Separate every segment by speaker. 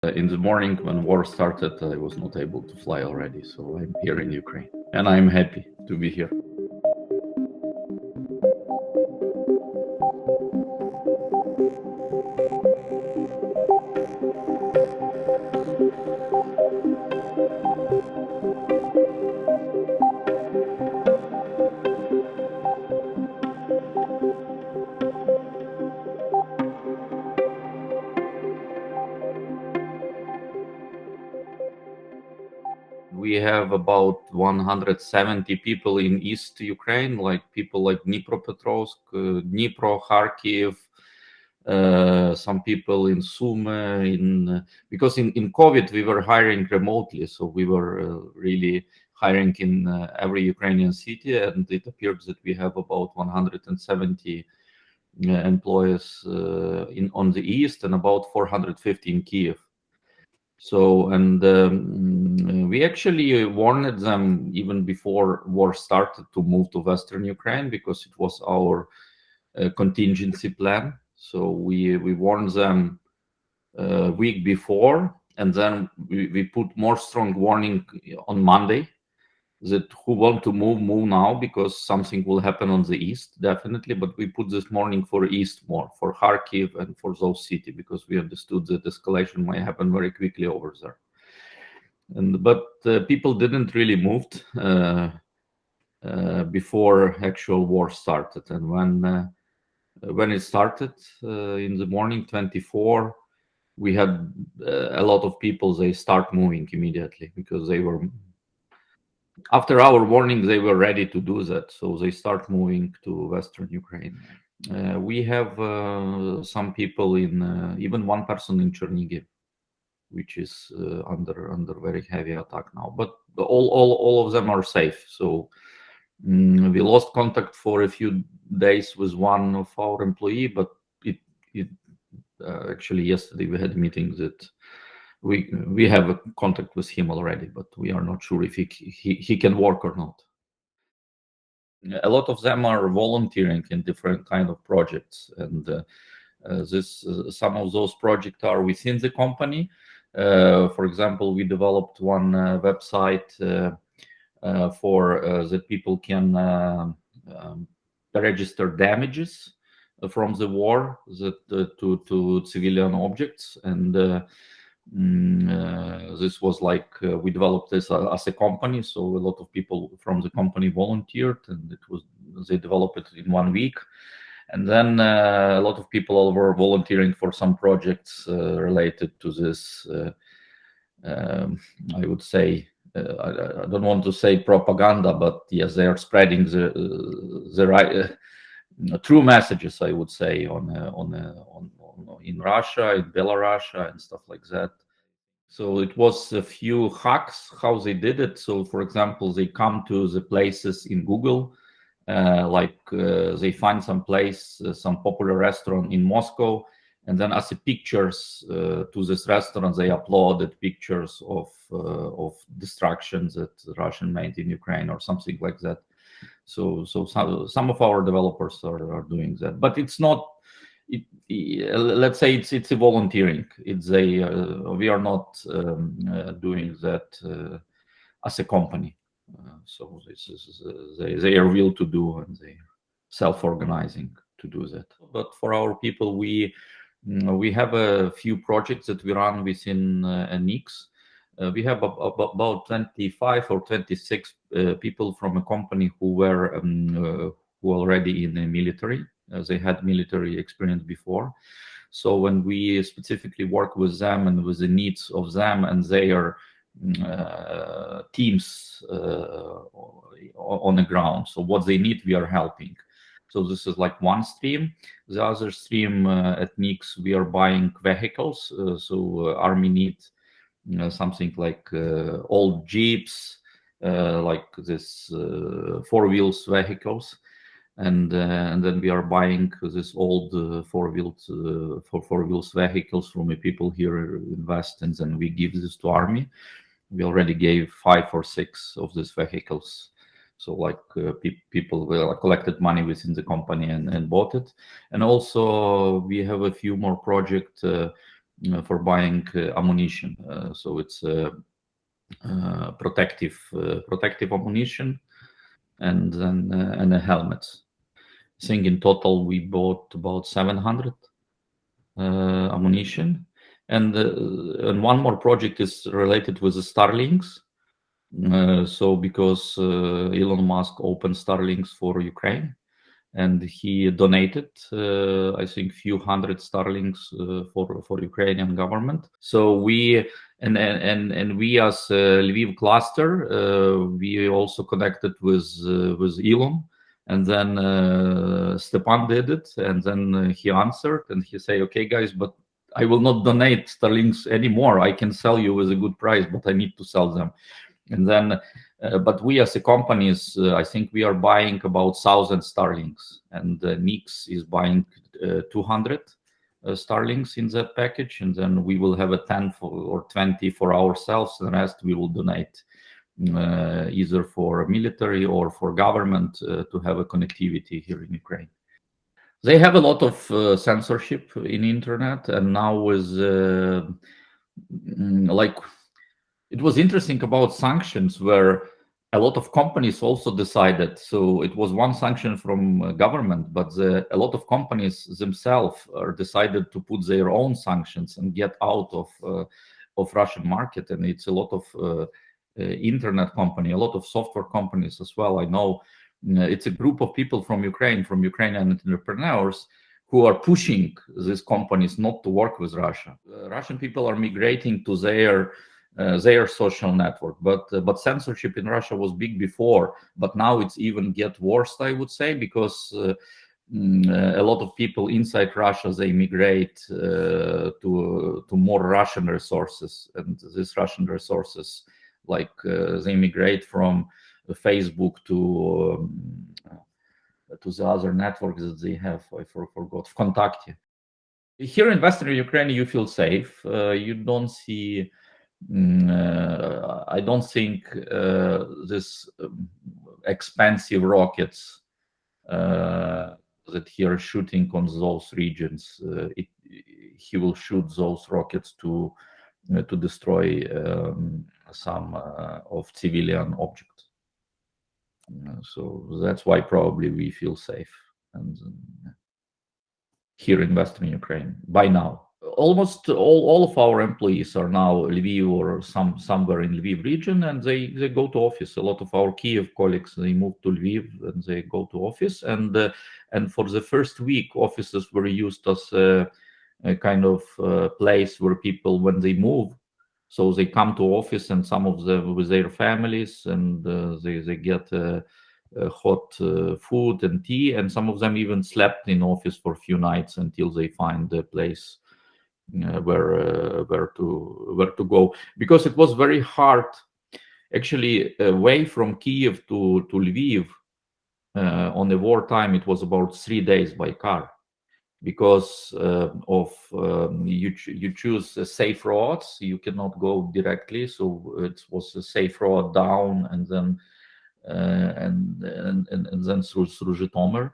Speaker 1: In the morning when war started, I was not able to fly already, so I'm here in Ukraine, and I'm happy to be here. We have about 170 people in East Ukraine, like people like Dnipropetrovsk, Dnipro, Kharkiv, some people in Sumy. Because in COVID we were hiring remotely, so we were really hiring in every Ukrainian city, and it appears that we have about 170 employees on the east and about 450 in Kiev. So, and we actually warned them even before war started to move to Western Ukraine, because it was our contingency plan. So we warned them a week before, and then we put more strong warning on Monday that who want to move now, because something will happen on the east, definitely. But we put this morning for east more, for Kharkiv and for those cities, because we understood that escalation might happen very quickly over there. But people didn't really move before actual war started. And when it started in the morning, 24, we had a lot of people, they start moving immediately, because they were, after our warning, they were ready to do that. So they start moving to Western Ukraine. We have some people in, even one person in Chernihiv, which is under very heavy attack now. But all of them are safe. So we lost contact for a few days with one of our employee, but it actually yesterday we had a meeting that we have a contact with him already, but we are not sure if he can work or not. A lot of them are volunteering in different kind of projects, and some of those projects are within the company. For example, we developed one website for that people can register damages from the war to civilian objects, and this was like we developed this as a company, so a lot of people from the company volunteered, and they developed it in 1 week. And then a lot of people were volunteering for some projects related to this. I would say I don't want to say propaganda, but yes, they are spreading the right true messages, I would say, in Russia, in Belarus, and stuff like that. So it was a few hacks how they did it. So, for example, they come to the places in Google, they find some place, some popular restaurant in Moscow, and then as a pictures to this restaurant, they uploaded pictures of destructions that Russian made in Ukraine or something like that. So some of our developers are doing that, but it's not. Let's say it's a volunteering. We are not doing that as a company. So this is they are will to do, and they are self-organizing to do that. But for our people, we have a few projects that we run within NIX. We have about 25 or 26 people from a company who were who already in the military. They had military experience before. So when we specifically work with them and with the needs of them and their teams on the ground, so what they need, we are helping. So this is like one stream. The other stream at NIX, we are buying vehicles. So Army needs something like old jeeps, like this 4-wheels vehicles. And then we are buying this old 4-wheels vehicles from the people here in West, and then we give this to Army. We already gave 5 or 6 of these vehicles. So like people collected money within the company and bought it. And also we have a few more projects for buying ammunition. So it's protective ammunition, and then and a helmet. I think in total we bought about 700 ammunition, and one more project is related with the Starlinks. So because Elon Musk opened Starlinks for Ukraine, and he donated, I think, few hundred Starlinks for Ukrainian government. So we and we as Lviv cluster, we also connected with Elon, and then Stepan did it, and then he answered, and he say, "Okay, guys, but I will not donate Starlinks anymore. I can sell you with a good price, but I need to sell them." And then, but we as a companies, I think we are buying about 1,000 Starlinks, and Nix is buying 200 Starlinks in that package, and then we will have a 10 or 20 for ourselves. The rest we will donate either for military or for government to have a connectivity here in Ukraine. They have a lot of censorship in internet, and now with like, it was interesting about sanctions, where a lot of companies also decided. So it was one sanction from government, but a lot of companies themselves decided to put their own sanctions and get out of Russian market. And it's a lot of internet company, a lot of software companies as well. I know it's a group of people from Ukrainian entrepreneurs who are pushing these companies not to work with Russia. Russian people are migrating to their social network, but censorship in Russia was big before, but now it's even get worse, I would say, because a lot of people inside Russia, they migrate to more Russian resources, and these Russian resources, like they migrate from Facebook to the other networks that they have. I forgot, Kontakte. Here in Western Ukraine, you feel safe. You don't see. I don't think this expensive rockets that he are shooting on those regions. He will shoot those rockets to destroy some of civilian objects. So that's why probably we feel safe, and here in Western Ukraine by now. Almost all of our employees are now Lviv or somewhere in Lviv region, and they go to office. A lot of our Kiev colleagues, they move to Lviv and they go to office. And for the first week, offices were used as a kind of place where people, when they move, so they come to office, and some of them with their families, and they get hot food and tea, and some of them even slept in office for a few nights until they find a place where to go, because it was very hard actually away from Kiev to Lviv. On the wartime, it was about 3 days by car, because of you choose safe roads. You cannot go directly, so it was a safe road down, and then through Zhytomyr.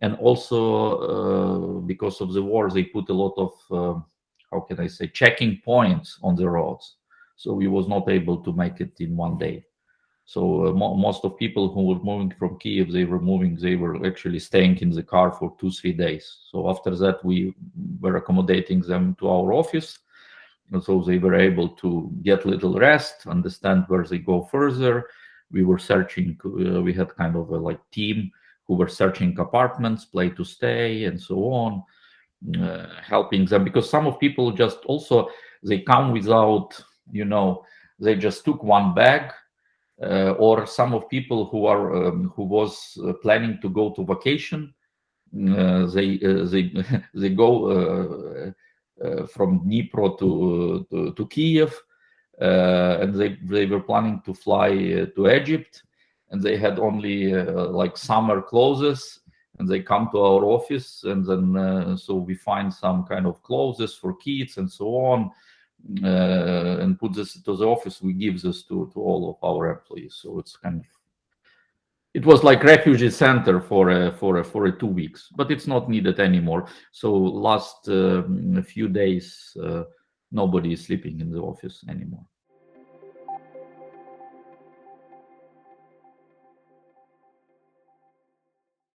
Speaker 1: And also because of the war, they put a lot of how can I say, checking points on the roads, so we was not able to make it in 1 day. So most of people who were moving from Kiev, they were actually staying in the car for 2-3 days. So after that, we were accommodating them to our office, and so they were able to get little rest, understand where they go further. We were searching, we had kind of a like team who were searching apartments, place to stay, and so on, helping them, because some of people just also, they come without, they just took one bag, or some of people who are who was planning to go to vacation, they go from Dnipro to Kiev, and they were planning to fly to Egypt, and they had only like summer clothes, and they come to our office, and then so we find some kind of clothes for kids and so on, and put this to the office. We give this to all of our employees. So it's kind of, it was like refugee center for 2 weeks, but it's not needed anymore. So last few days nobody is sleeping in the office anymore.